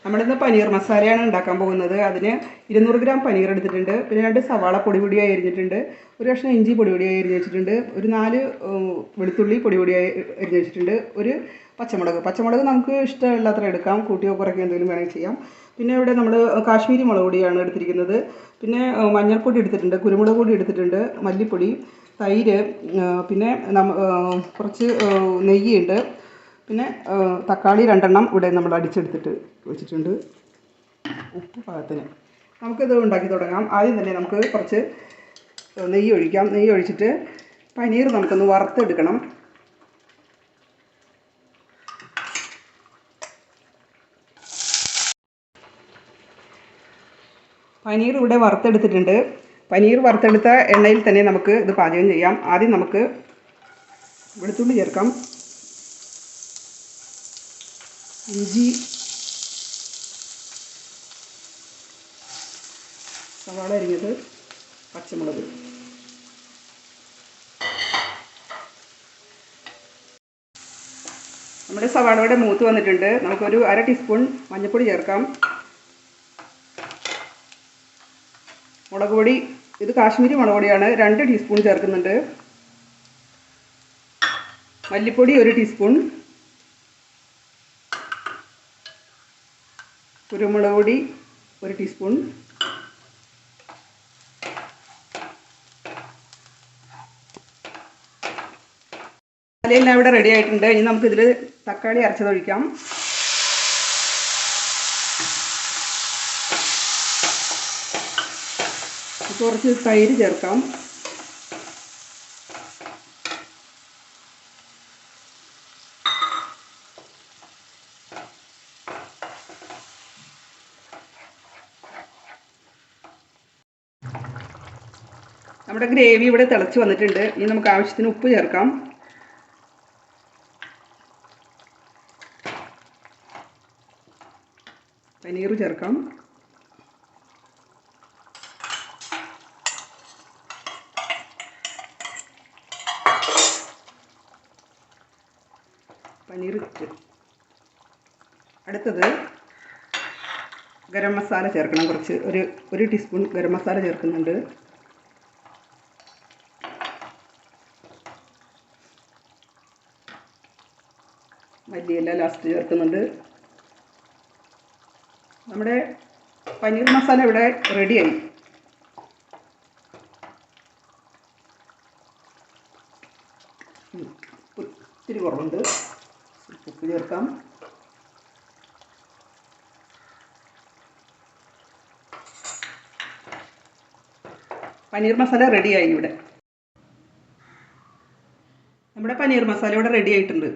നമ്മളിന്ന് പനീർ മസാലയാണ് ഉണ്ടാക്കാൻ പോകുന്നത്. അതിന് 200 ഗ്രാം പനീർ എടുത്തിട്ടുണ്ട്. പിന്നെ 2 സവാള പൊടിയായി അരിഞ്ഞിട്ടുണ്ട്. ഒരു കഷ്ണം ഇഞ്ചി പൊടിയായി അരിഞ്ഞ് വെച്ചിട്ടുണ്ട്. ഒരു 4 വെളുത്തുള്ളി പൊടിയായി അരിഞ്ഞ് വെച്ചിട്ടുണ്ട്. ഒരു പച്ചമുളക് നമുക്ക് ഇഷ്ടമുള്ളത്ര എടുക്കാം, കൂട്ടിയോ കുറയ്ക്കുകയോ എന്തെങ്കിലും വേണമെങ്കിൽ ചെയ്യാം. പിന്നെ ഇവിടെ നമ്മൾ കാശ്മീരി മുളക് പൊടിയാണ് എടുത്തിരിക്കുന്നത്. പിന്നെ മഞ്ഞൾപ്പൊടി എടുത്തിട്ടുണ്ട്, കുരുമുളക് പൊടി എടുത്തിട്ടുണ്ട്, മല്ലിപ്പൊടി, തൈര്, പിന്നെ കുറച്ച് നെയ്യുണ്ട്. പിന്നെ തക്കാളി 2 എണ്ണം ഇവിടെ നമ്മൾ അടിച്ചെടുത്തിട്ട് വെച്ചിട്ടുണ്ട്. ഉപ്പ് പാകത്തിന്. നമുക്കിത് ഉണ്ടാക്കി തുടങ്ങാം. ആദ്യം തന്നെ നമുക്ക് കുറച്ച് നെയ്യ് ഒഴിക്കാം. നെയ്യ് ഒഴിച്ചിട്ട് പനീർ നമുക്കൊന്ന് വറുത്തെടുക്കണം. പനീർ ഇവിടെ വറുത്തെടുത്തിട്ടുണ്ട്. പനീർ വറുത്തെടുത്ത എണ്ണയിൽ തന്നെ നമുക്ക് ഇത് പാചകം ചെയ്യാം. ആദ്യം നമുക്ക് വെളുത്തുള്ളി ചേർക്കാം, ഇഞ്ചി, സവാള അരിഞ്ഞത്, പച്ചമുളക്. നമ്മുടെ സവാളയുടെ മൂത്ത് വന്നിട്ടുണ്ട്. നമുക്കൊരു 1/2 ടീസ്പൂൺ മഞ്ഞൾപ്പൊടി ചേർക്കാം. മുളക് പൊടി, ഇത് കാശ്മീരി മുളക് പൊടിയാണ്, 2 ടീസ്പൂൺ ചേർക്കുന്നുണ്ട്. മല്ലിപ്പൊടി 1 ടീസ്പൂൺ, കുരുമുളക് പൊടി 1 ടീസ്പൂൺ, മസാലയെല്ലാം ഇവിടെ റെഡി ആയിട്ടുണ്ട്. ഇനി നമുക്കിതിൽ തക്കാളി അരച്ചതൊഴിക്കാം. കുറച്ച് തൈര് ചേർക്കാം. നമ്മുടെ ഗ്രേവി ഇവിടെ തിളച്ച് വന്നിട്ടുണ്ട്. ഇനി നമുക്ക് ആവശ്യത്തിന് ഉപ്പ് ചേർക്കാം. പനീർ ചേർക്കാം. പനീർ ഇട്ട് അടുത്തത് ഗരം മസാല ചേർക്കണം. കുറച്ച് ഒരു ടീസ്പൂൺ ഗരം മസാല ചേർക്കുന്നുണ്ട്. മല്ലിയില ലാസ്റ്റ് ചേർക്കുന്നുണ്ട്. നമ്മുടെ പനീർ മസാല ഇവിടെ റെഡിയായി. ഇത്തിരി കുറവുണ്ട്, ഉപ്പ് ചേർക്കാം. പനീർ മസാല റെഡിയായി ഇവിടെ. നമ്മുടെ പനീർ മസാല ഇവിടെ റെഡി ആയിട്ടുണ്ട്.